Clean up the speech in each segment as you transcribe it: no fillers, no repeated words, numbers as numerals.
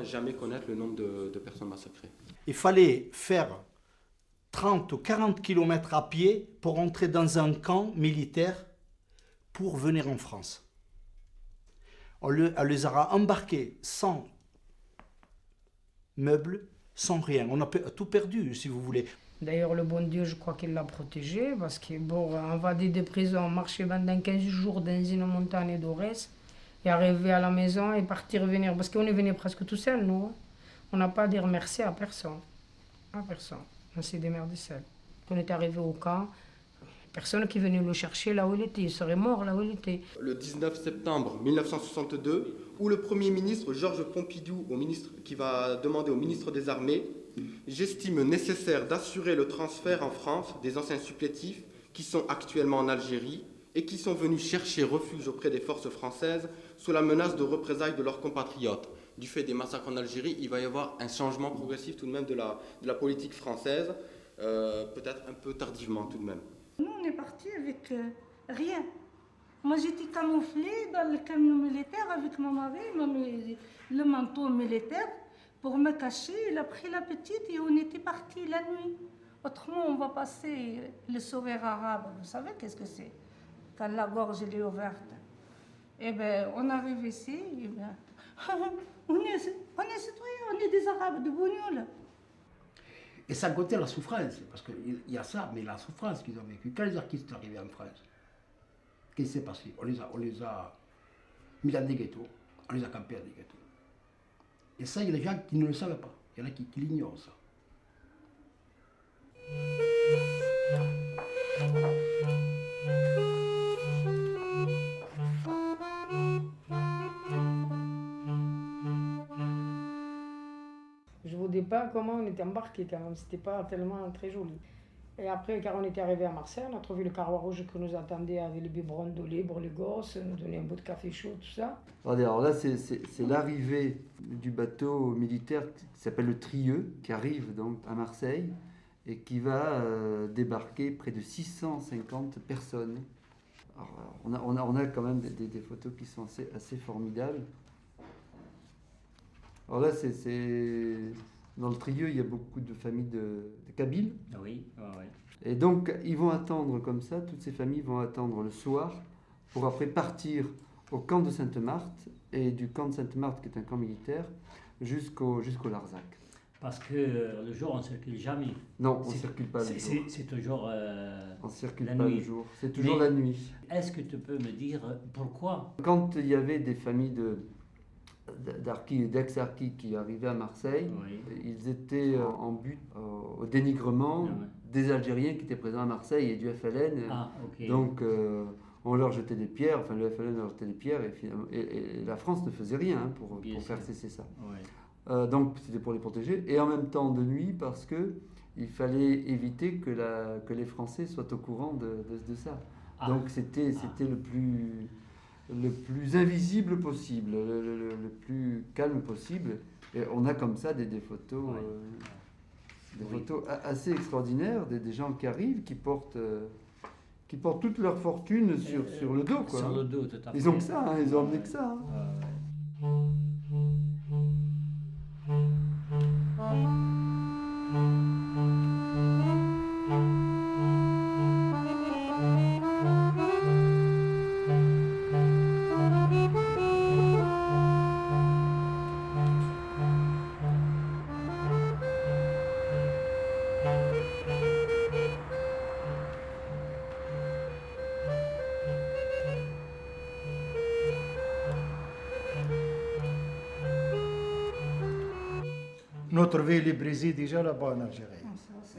Jamais connaître le nombre de personnes massacrées. Il fallait faire 30 ou 40 kilomètres à pied pour entrer dans un camp militaire pour venir en France. On les aura embarqués sans meubles, sans rien. On a tout perdu, si vous voulez. D'ailleurs, le bon Dieu, je crois qu'il l'a protégé, parce que, bon, invadé des prisons, marcher pendant 15 jours dans une montagne d'Orès, et arriver à la maison et partir revenir, parce qu'on est venu presque tout seul, nous. Hein. On n'a pas à dire merci à personne. À personne. On s'est démerdé seul. Quand on est arrivé au camp, personne qui venait le chercher là où il était. Il serait mort là où il était. Le 19 septembre 1962, où le Premier ministre Georges Pompidou, qui va demander au ministre des Armées: j'estime nécessaire d'assurer le transfert en France des anciens supplétifs qui sont actuellement en Algérie et qui sont venus chercher refuge auprès des forces françaises sous la menace de représailles de leurs compatriotes. Du fait des massacres en Algérie, il va y avoir un changement progressif tout de même de la politique française, peut-être un peu tardivement tout de même. Nous, on est partis avec rien. Moi, j'étais camouflée dans le camion militaire avec mon mari, il m'a mis le manteau militaire pour me cacher. Il a pris la petite et on était partis la nuit. Autrement, on va passer le sauveur arabe. Vous savez qu'est-ce que c'est? Quand la gorge elle est ouverte. Eh bien, on arrive ici, eh bien, on est citoyens, on est des Arabes de Bougnoul. Et sans compter la souffrance, parce qu'il y a ça, mais la souffrance qu'ils ont vécue. Quand les artistes sont arrivés en France, qu'est-ce qui s'est passé? On les a mis dans des ghettos, on les a campés dans des ghettos. Et ça, il y a des gens qui ne le savent pas. Il y en a qui l'ignorent, ça. Je ne vous dis pas comment on était embarqués quand même, c'était pas tellement très joli. Et après, quand on était arrivé à Marseille, on a trouvé le carreau rouge qui nous attendait avec les biberons d'eau libre, les gosses, nous donnait un bout de café chaud, tout ça. Alors là, c'est l'arrivée du bateau militaire qui s'appelle le Trieux, qui arrive donc à Marseille et qui va débarquer près de 650 personnes. Alors, on a quand même des photos qui sont assez formidables. Alors là, dans le Trieux, il y a beaucoup de familles de Kabyles. Oui, oui. Et donc, ils vont attendre comme ça, toutes ces familles vont attendre le soir pour après partir au camp de Sainte-Marthe et du camp de Sainte-Marthe, qui est un camp militaire, jusqu'au Larzac. Parce que le jour, on ne circule jamais. Non, on ne circule pas le jour. C'est toujours on ne circule la pas nuit. le jour, c'est toujours la nuit. Est-ce que tu peux me dire pourquoi? Quand il y avait des familles d'ex-harkis qui arrivaient à Marseille, Oui. ils étaient en but au dénigrement des Algériens qui étaient présents à Marseille et du FLN. Ah, ok. Donc on leur jetait des pierres, enfin le FLN leur jetait des pierres et la France ne faisait rien pour faire cesser ça. Oui. Donc c'était pour les protéger et en même temps de nuit parce qu'il fallait éviter que les Français soient au courant de ça. Ah. Donc c'était le plus invisible possible, le plus calme possible. Et on a comme ça des photos, photos assez extraordinaires, des gens qui arrivent, qui portent toute leur fortune sur le dos. Quoi, sur le dos, tout à fait. Ils ont que ça, ils ont emmené que ça. Notre ville est brisée déjà là-bas en Algérie.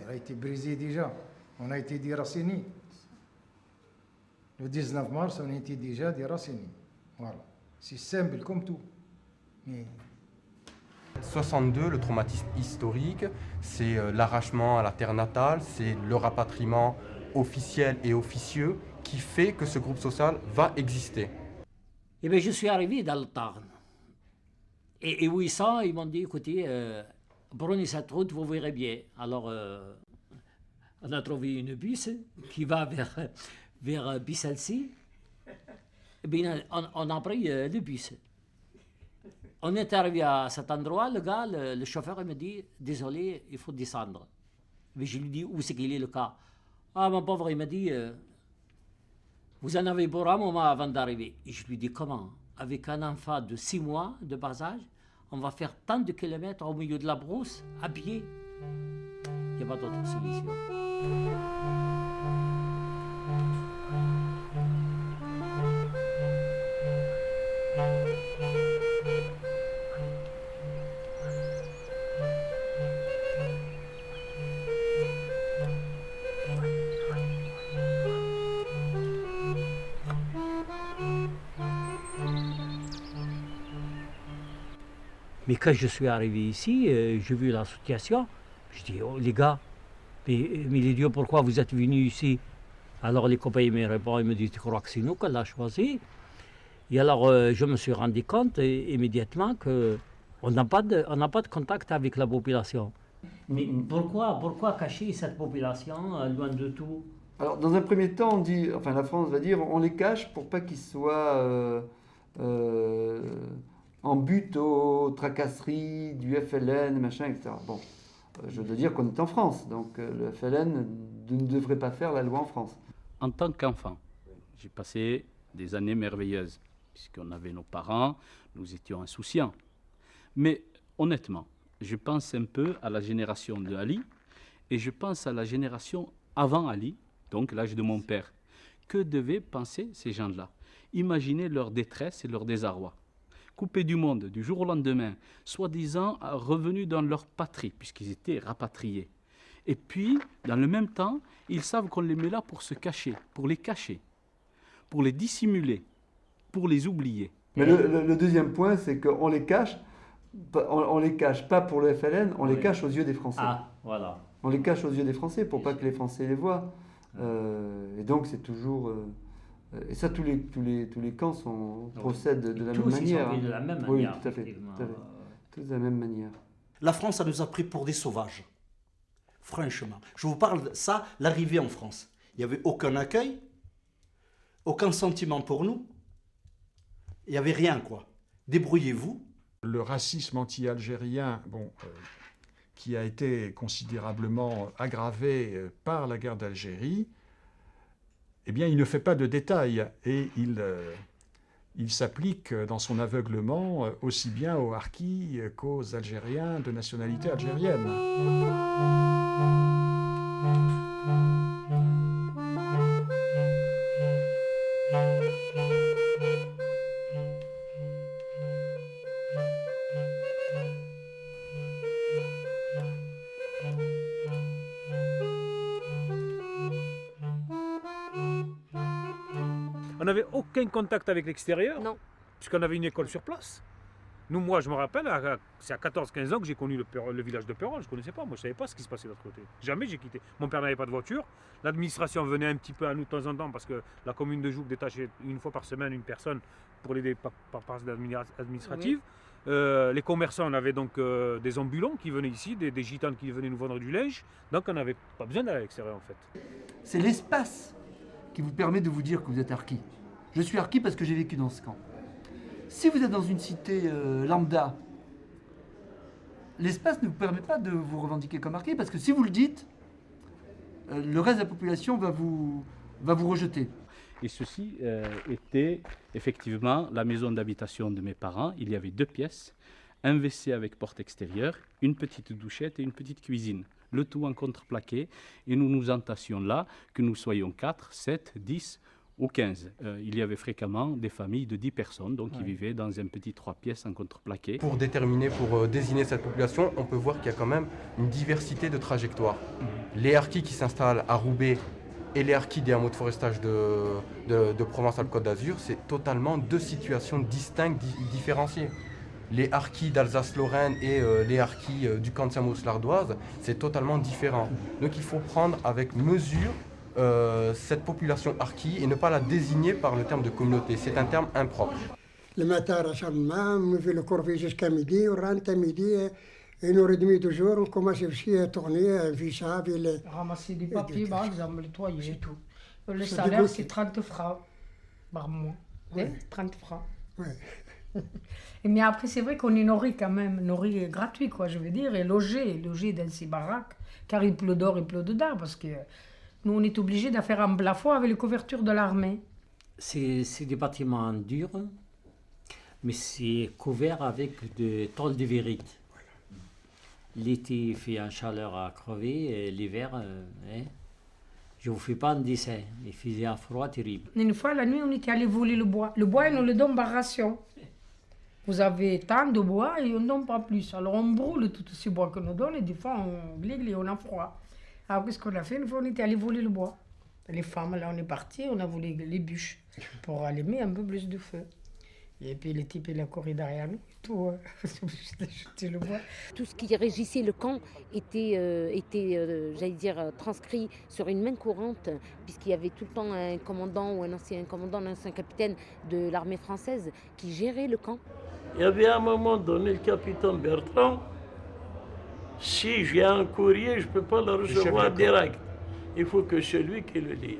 Elle a été brisée déjà. On a été déracinés. Le 19 mars, on a été déjà déracinés. Voilà. C'est simple comme tout. Mais 62, le traumatisme historique, c'est l'arrachement à la terre natale, c'est le rapatriement officiel et officieux qui fait que ce groupe social va exister. Eh bien, je suis arrivé dans le Tarn. Et 800, ils m'ont dit, écoutez, prenez cette route, vous verrez bien. Alors, on a trouvé une bus qui va vers Bisselcy. Eh bien, on a pris le bus. On est arrivé à cet endroit, le gars, le chauffeur, il me dit, désolé, il faut descendre. Mais je lui dis, où c'est qu'il est le cas? Ah, mon pauvre, il m'a dit, vous en avez pour un moment avant d'arriver. Et je lui dis, comment? Avec un enfant de 6 mois de bas âge, on va faire tant de kilomètres au milieu de la brousse, à pied. Il n'y a pas d'autre solution. Mais quand je suis arrivé ici, j'ai vu la situation. Je dis, oh, les gars, mais les dieux, pourquoi vous êtes venus ici? Alors les copains me répondent, ils me disent, tu crois que c'est nous qu'on l'a choisi? Et alors je me suis rendu compte immédiatement qu'on n'a pas de contact avec la population. Mais pourquoi cacher cette population loin de tout? Alors, dans un premier temps, on dit, enfin, la France va dire, on les cache pour pas qu'ils soient en but aux tracasseries du FLN, machin, etc. Bon, je dois dire qu'on est en France, donc le FLN ne devrait pas faire la loi en France. En tant qu'enfant, j'ai passé des années merveilleuses, puisqu'on avait nos parents, nous étions insouciants. Mais honnêtement, je pense un peu à la génération de Ali, et je pense à la génération avant Ali, donc l'âge de mon père. Que devaient penser ces gens-là? Imaginez leur détresse et leur désarroi. Coupés du monde du jour au lendemain, soi-disant revenus dans leur patrie, puisqu'ils étaient rapatriés. Et puis, dans le même temps, ils savent qu'on les met là pour se cacher, pour les cacher, pour les dissimuler, pour les oublier. Mais le deuxième point, c'est qu'on les cache, on les cache pas pour le FLN, on les cache aux yeux des Français. Ah, voilà. On les cache aux yeux des Français pour pas que les Français les voient. Et donc c'est toujours... et ça, tous les camps procèdent de la même manière. Tous de la même Oui, manière. tout à fait. Tous de la même manière. La France, ça nous a pris pour des sauvages. Franchement. Je vous parle de ça, l'arrivée en France. Il n'y avait aucun accueil, aucun sentiment pour nous. Il n'y avait rien, quoi. Débrouillez-vous. Le racisme anti-algérien, qui a été considérablement aggravé par la guerre d'Algérie, eh bien, il ne fait pas de détails et il s'applique dans son aveuglement aussi bien aux Harkis qu'aux Algériens de nationalité algérienne. On n'avait aucun contact avec l'extérieur, Non. puisqu'on avait une école sur place. Nous, moi, je me rappelle, c'est à 14-15 ans que j'ai connu le village de Perron. Je ne connaissais pas, moi, je ne savais pas ce qui se passait de l'autre côté. Jamais j'ai quitté. Mon père n'avait pas de voiture. L'administration venait un petit peu à nous de temps en temps, parce que la commune de Jouques détachait une fois par semaine une personne pour l'aider par administrative. Oui. Les commerçants, on avait donc des ambulants qui venaient ici, des gitanes qui venaient nous vendre du linge. Donc, on n'avait pas besoin d'aller à l'extérieur, en fait. C'est l'espace qui vous permet de vous dire que vous êtes harki. Je suis harki parce que j'ai vécu dans ce camp. Si vous êtes dans une cité lambda, l'espace ne vous permet pas de vous revendiquer comme harki, parce que si vous le dites, le reste de la population va vous rejeter. Et ceci était effectivement la maison d'habitation de mes parents. Il y avait 2 pièces, un WC avec porte extérieure, une petite douchette et une petite cuisine. Le tout en contreplaqué, et nous nous entassions là, que nous soyons 4, 7, 10 ou 15. Il y avait fréquemment des familles de 10 personnes, donc qui vivaient dans un petit 3 pièces en contreplaqué. Pour désigner cette population, on peut voir qu'il y a quand même une diversité de trajectoires. Les Harkis qui s'installent à Roubaix et les Harkis des hameaux de forestage de Provence-Alpes-Côte d'Azur, c'est totalement 2 situations distinctes, différenciées. Les Harkis d'Alsace-Lorraine et les Harkis du camp de Saint-Maurice-l'Ardoise, c'est totalement différent. Donc il faut prendre avec mesure cette population harki et ne pas la désigner par le terme de communauté. C'est un terme impropre. Le matin, on fait le corvée jusqu'à midi, on rentre à midi, 1h30 de jour, on commence aussi à tourner, à visa, ramasser des papiers, par exemple, nettoyer et tout. Le salaire, c'est 30 francs par mois. Ouais. 30 francs. Ouais. Mais après, c'est vrai qu'on est nourri quand même, nourri gratuit, quoi, je veux dire, et logé dans ces baraques, car il pleut dehors, il pleut dedans, parce que nous, on est obligés de faire un plafond avec les couvertures de l'armée. C'est des bâtiments durs, mais c'est couvert avec de tôle de vérite. L'été, il fait une chaleur à crever, et l'hiver, je ne vous fais pas un dessin, il faisait un froid terrible. Une fois, la nuit, on était allé voler le bois. Le bois, ils nous le donnent par ration. Vous avez tant de bois et on ne donne pas plus. Alors on brûle tout ce bois qu'on nous donne et des fois on glisse et on a froid. Alors qu'est-ce qu'on a fait? Une fois, on était allé voler le bois. Les femmes, là, on est parti, on a volé les bûches pour allumer un peu plus de feu. Et puis les types, il a couru derrière nous et tout. Jeter le bois. Tout ce qui régissait le camp était j'allais dire, transcrit sur une main courante, puisqu'il y avait tout le temps un commandant ou un ancien commandant, un ancien capitaine de l'armée française qui gérait le camp. Il y avait à un moment donné le capitaine Bertrand. Si j'ai un courrier, je ne peux pas le recevoir direct. Il faut que celui qui le lit.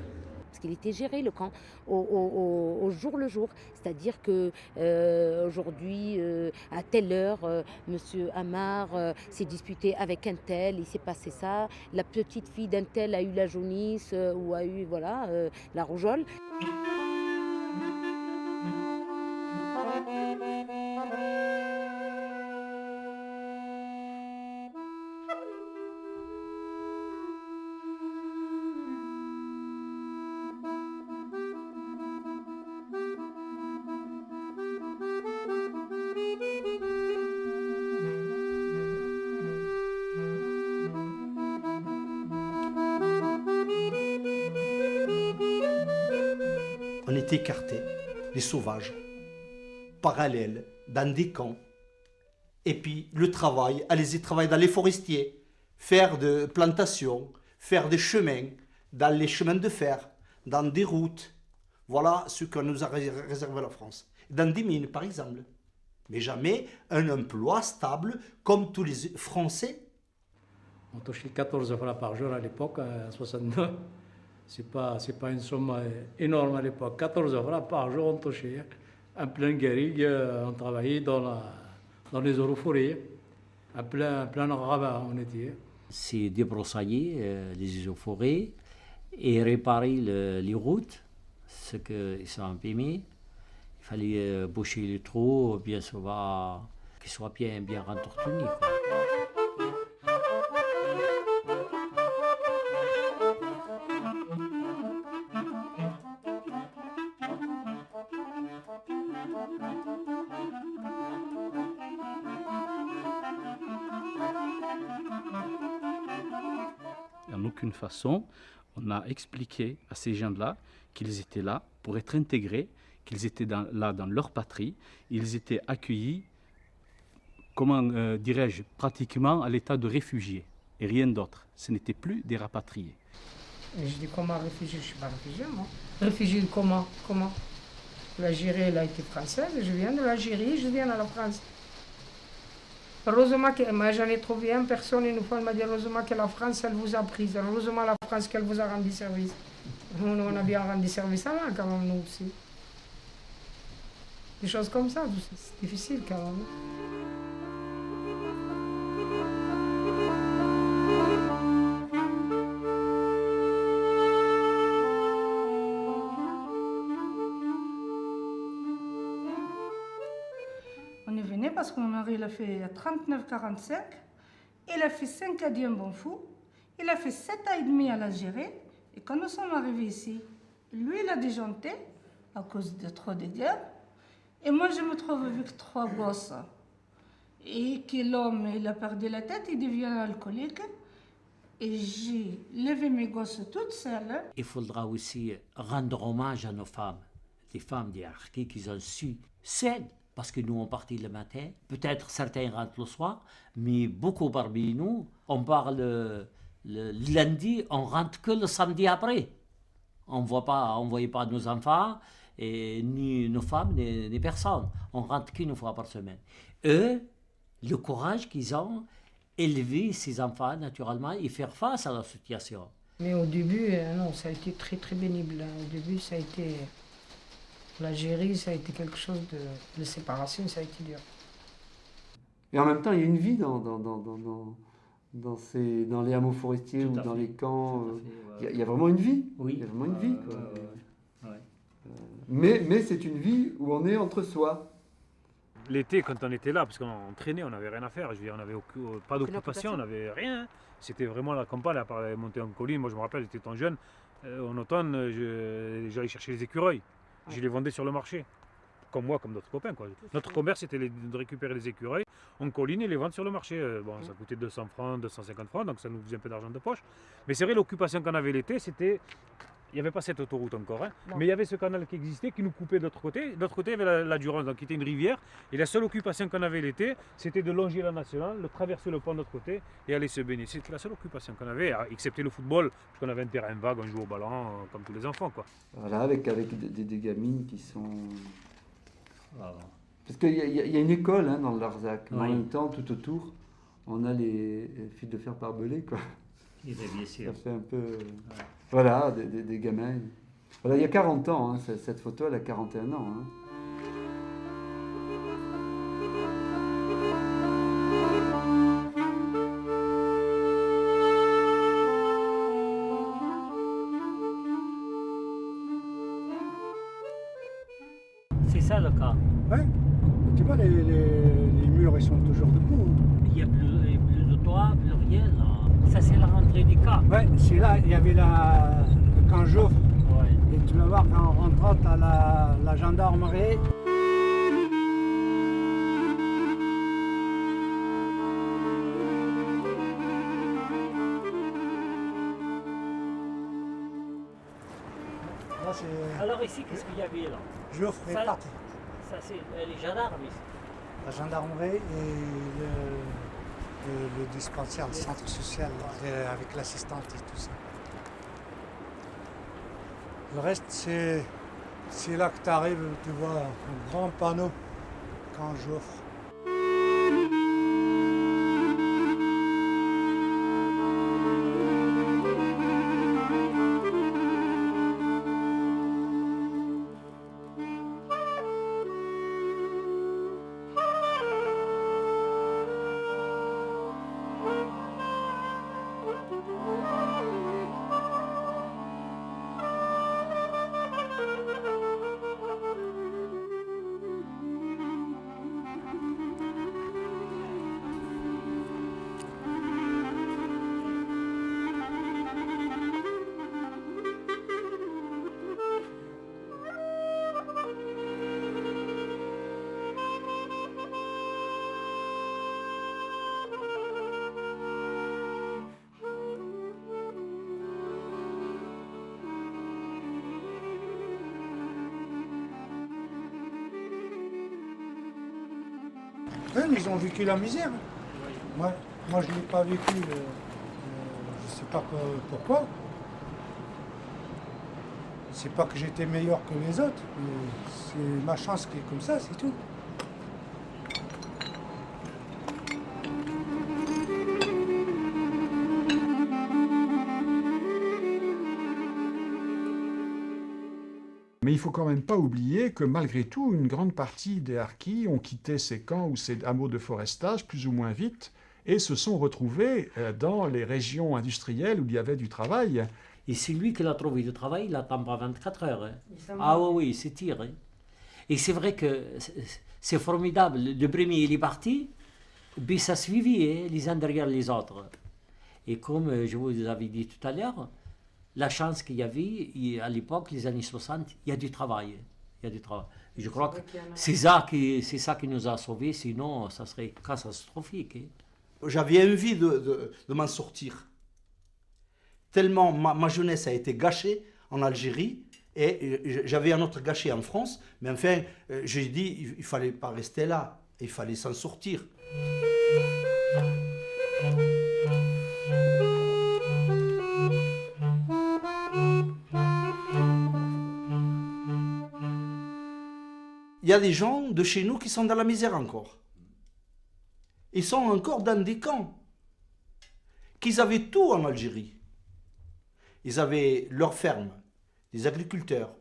Parce qu'il était géré le camp au jour le jour. C'est-à-dire que aujourd'hui, à telle heure, monsieur Amar s'est disputé avec un tel, il s'est passé ça. La petite fille d'un tel a eu la jaunisse ou a eu la rougeole. On était écartés, les sauvages, parallèles, dans des camps. Et puis le travail, aller travailler dans les forestiers, faire des plantations, faire des chemins, dans les chemins de fer, dans des routes. Voilà ce qu'on nous a réservé la France. Dans des mines, par exemple. Mais jamais un emploi stable comme tous les Français. On touchait 14 francs par jour à l'époque, en 69. C'est pas une somme énorme à l'époque. 14 francs par jour, on touchait. En plein guérille, on travaillait dans les eaux-forêts. En plein rabat, on était. C'est débroussailler les eaux-forêts et réparer les routes, ce qu'ils sont abîmés. Il fallait boucher les trous, bien souvent, qu'ils soient bien entretenus. En aucune façon, on a expliqué à ces gens-là qu'ils étaient là pour être intégrés, qu'ils étaient là dans leur patrie, ils étaient accueillis, comment dirais-je, pratiquement à l'état de réfugiés et rien d'autre. Ce n'étaient plus des rapatriés. Et je dis comment réfugié? Je ne suis pas réfugié, moi. Réfugié comment? L'Algérie, elle a été française, je viens de l'Algérie, je viens de la France. Heureusement que moi j'en ai trouvé une personne une fois, elle m'a dit heureusement que la France elle vous a prise, heureusement la France qu'elle vous a rendu service. On a bien rendu service à là quand même nous aussi. Des choses comme ça, c'est difficile quand même. On est venu parce que mon mari il a fait 39-45, il a fait 5 ans à Bonfou, il a fait 7 ans et demi à l'Algérie, et quand nous sommes arrivés ici, lui il a déjanté à cause de trop de guerres, et moi je me trouve avec 3 gosses, et que l'homme il a perdu la tête, il devient alcoolique, et j'ai levé mes gosses toutes seules. Il faudra aussi rendre hommage à nos femmes, les femmes des harkis qui ont su cèdre. Parce que nous, on partit le matin, peut-être certains rentrent le soir, mais beaucoup parmi nous, on parle le lundi, on rentre que le samedi après. On ne voyait pas nos enfants, et ni nos femmes, ni personne. On rentre qu'une fois par semaine. Eux, le courage qu'ils ont, élever ces enfants naturellement et faire face à la situation. Mais au début, non, ça a été très très pénible. Au début, ça a été... L'Algérie, ça a été quelque chose de séparation, ça a été dur. Et en même temps, il y a une vie dans les hameaux forestiers ou dans les camps. Il y a vraiment une vie. Oui. Il y a vraiment une vie. Quoi. Mais c'est une vie où on est entre soi. L'été, quand on était là, parce qu'on traînait, on n'avait rien à faire. Je veux dire, on n'avait pas d'occupation, on n'avait rien. C'était vraiment la campagne, à part monter en colline. Moi, je me rappelle, j'étais tant jeune. En automne, j'allais chercher les écureuils. Je les vendais sur le marché. Comme moi, comme d'autres copains. Quoi. Notre commerce, c'était de récupérer les écureuils en colline et les vendre sur le marché. Bon, ça coûtait 200 francs, 250 francs, donc ça nous faisait un peu d'argent de poche. Mais c'est vrai, l'occupation qu'on avait l'été, c'était... Il n'y avait pas cette autoroute encore, hein, mais il y avait ce canal qui existait, qui nous coupait de l'autre côté. De l'autre côté, il y avait la Durance, donc qui était une rivière. Et la seule occupation qu'on avait l'été, c'était de longer la nationale, de traverser le pont de l'autre côté et aller se baigner. C'était la seule occupation qu'on avait, excepté le football, puisqu'on avait un terrain vague, on jouait au ballon, comme tous les enfants. Quoi. Voilà, avec des gamines qui sont... Parce qu'il y a une école hein, dans le Larzac, mais en même temps, tout autour, on a les fils de fer barbelés, quoi. Bien sûr. Ça fait un peu... Voilà, des gamins. Voilà, il y a 40 ans, hein, cette photo, elle a 41 ans. Hein. C'est ça le cas. Oui. Tu vois, les murs, ils sont toujours debout. Il n'y a plus de toit, plus rien. Là. Ça, c'est la rentrée du camp. Oui, c'est là, il y avait le camp Joffre. Ouais. Et tu vas voir, quand on rentre, tu as la gendarmerie. Là, alors ici, qu'est-ce qu'il y avait là? Joffre est parti. Ça, c'est les gendarmes ici. La gendarmerie et le dispensaire, le centre social avec l'assistante et tout ça. Le reste, c'est là que tu arrives, tu vois un grand panneau quand Joffre. Oui, mais ils ont vécu la misère. Moi je ne l'ai pas vécu. Je ne sais pas pourquoi. C'est pas que j'étais meilleur que les autres. C'est ma chance qui est comme ça, c'est tout. Mais il ne faut quand même pas oublier que malgré tout, une grande partie des harkis ont quitté ces camps ou ces hameaux de forestage plus ou moins vite et se sont retrouvés dans les régions industrielles où il y avait du travail. Et c'est lui qui l'a trouvé du travail, il attend pas 24 heures. Hein. Ah oui, il s'est tiré. Et c'est vrai que c'est formidable. Le premier, il est parti, puis ça suivit, hein, les uns derrière les autres. Et comme je vous avais dit tout à l'heure, la chance qu'il y avait, à l'époque, les années 60, il y a du travail. Il y a du travail. Et je crois que c'est ça qui nous a sauvés, sinon ça serait catastrophique. Hein. J'avais envie de m'en sortir. Tellement ma jeunesse a été gâchée en Algérie, et j'avais un autre gâché en France, mais enfin, j'ai dit, il ne fallait pas rester là, il fallait s'en sortir. Il y a des gens de chez nous qui sont dans la misère encore. Ils sont encore dans des camps. Qu'ils avaient tout en Algérie. Ils avaient leur ferme, des agriculteurs,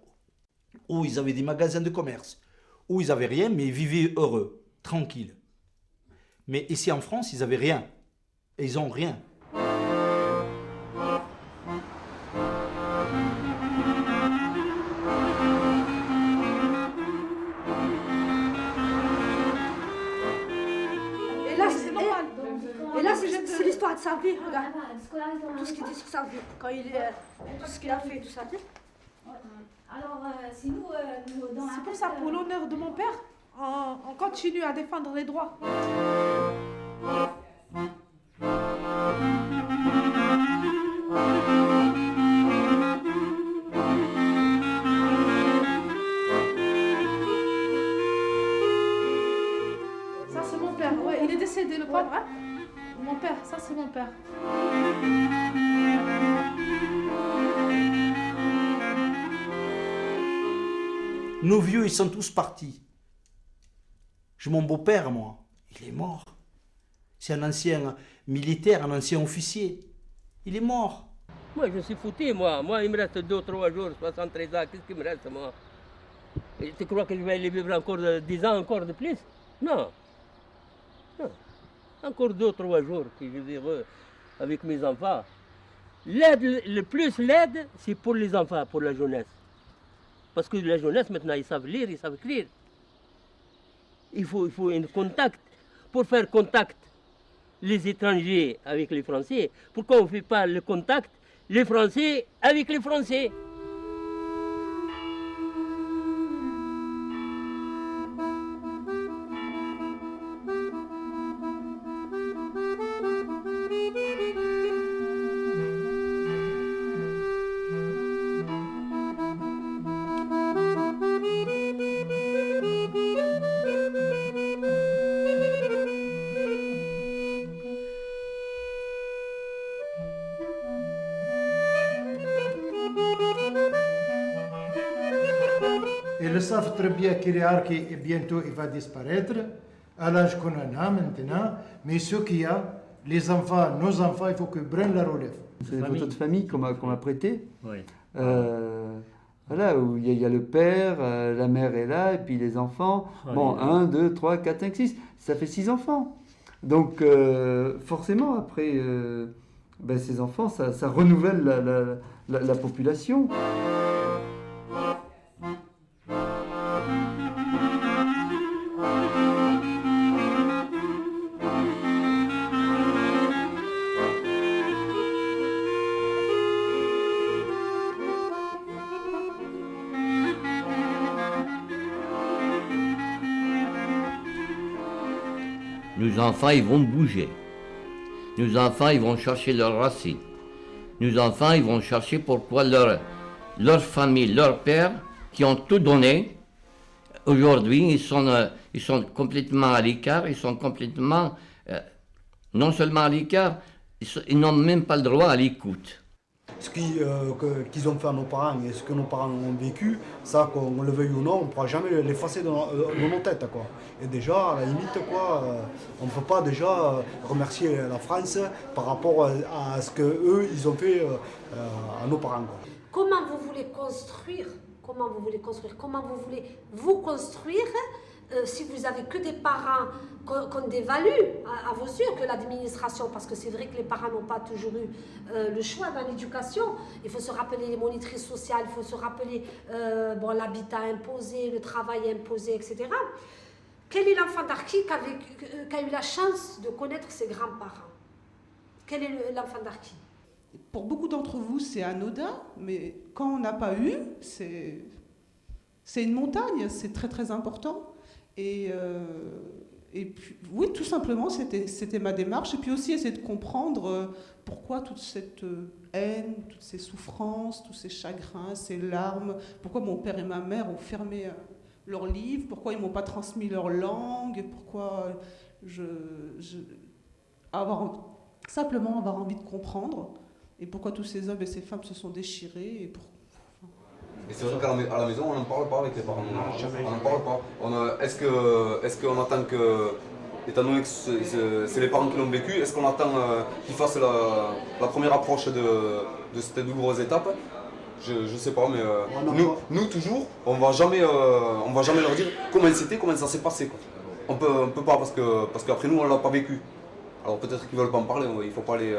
où ils avaient des magasins de commerce, où ils n'avaient rien, mais ils vivaient heureux, tranquilles. Mais ici en France, ils n'avaient rien. Et ils n'ont rien. Et là, c'est l'histoire de sa vie, regarde. Tout ce qui était sur sa vie, quand tout ce qu'il a fait, tout ça. Alors, c'est nous, dans la C'est pour ça, pour l'honneur de mon père, on continue à défendre les droits. Ça, c'est mon père. Ouais, il est décédé, le pauvre. Hein? Mon père, ça, c'est mon père. Nos vieux, ils sont tous partis. J'ai mon beau-père, moi. Il est mort. C'est un ancien militaire, un ancien officier. Il est mort. Moi, je suis foutu, moi. Moi, il me reste 2 ou 3 jours, 73 ans. Qu'est-ce qu'il me reste, moi? Et tu crois que je vais aller vivre encore 10 ans, encore de plus? Non. Non. Encore 2 ou 3 jours que je vivrai avec mes enfants. L'aide, le plus l'aide, c'est pour les enfants, pour la jeunesse. Parce que la jeunesse, maintenant, ils savent lire, ils savent écrire. Il faut un contact. Pour faire contact les étrangers avec les Français, pourquoi on ne fait pas le contact les Français avec les Français? Ils savent très bien que l'hierarchie, bientôt, il va disparaître, à l'âge qu'on en a maintenant, mais ce qu'il y a, les enfants, nos enfants, il faut qu'ils prennent la relève. C'est des photos de famille qu'on m'a prêtées. Oui. Voilà, où il y a le père, la mère est là, et puis les enfants. Oui. Bon, 1, 2, 3, 4, 5, 6. Ça fait 6 enfants. Donc, forcément, après, ces enfants, ça renouvelle la population. Nos enfants, ils vont bouger. Nos enfants, ils vont chercher leurs racines. Nos enfants, ils vont chercher pourquoi leur famille, leur père, qui ont tout donné, aujourd'hui, ils sont complètement à l'écart, ils sont complètement, non seulement à l'écart, ils n'ont même pas le droit à l'écoute. Ce qu'ils ont fait à nos parents et ce que nos parents ont vécu, ça, qu'on le veuille ou non, on ne pourra jamais l'effacer dans nos têtes, quoi. Et déjà, à la limite, quoi, on ne peut pas déjà remercier la France par rapport à ce qu'eux, ils ont fait à nos parents, quoi. Comment vous voulez construire? Comment vous voulez construire? Comment vous voulez vous construire si vous avez que des parents qu'on dévalue à vos yeux, que l'administration, parce que c'est vrai que les parents n'ont pas toujours eu le choix dans l'éducation. Il faut se rappeler les monitrices sociales, il faut se rappeler l'habitat imposé, le travail imposé, etc. Quel est l'enfant d'Arki qui a eu la chance de connaître ses grands-parents? Quel est l'enfant d'Arki? Pour beaucoup d'entre vous, c'est anodin, mais quand on n'a pas eu, c'est une montagne, c'est très très important. Et puis, oui, tout simplement, c'était ma démarche. Et puis aussi essayer de comprendre pourquoi toute cette haine, toutes ces souffrances, tous ces chagrins, ces larmes, pourquoi mon père et ma mère ont fermé leurs livres, pourquoi ils ne m'ont pas transmis leur langue, pourquoi simplement avoir envie de comprendre, et pourquoi tous ces hommes et ces femmes se sont déchirés. Et c'est vrai qu'à la maison, on n'en parle pas avec les parents. On n'en parle pas. Est-ce qu'on attend que, étant donné que c'est les parents qui l'ont vécu, est-ce qu'on attend qu'ils fassent la première approche de cette douloureuse étape Je sais pas, mais nous toujours, on va jamais leur dire comment c'était, comment ça s'est passé, quoi. On peut pas parce qu'après nous on l'a pas vécu. Alors peut-être qu'ils veulent pas en parler, il faut pas les.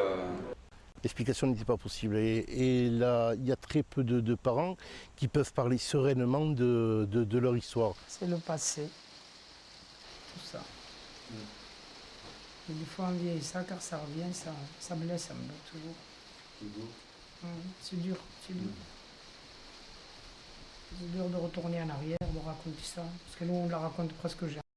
L'explication n'était pas possible. Et là, il y a très peu de parents qui peuvent parler sereinement de leur histoire. C'est le passé. Tout ça. Et des fois on vieillissant, car ça revient, ça blesse un peu toujours. C'est dur, c'est dur. C'est dur de retourner en arrière, de raconter ça. Parce que nous on la raconte presque jamais.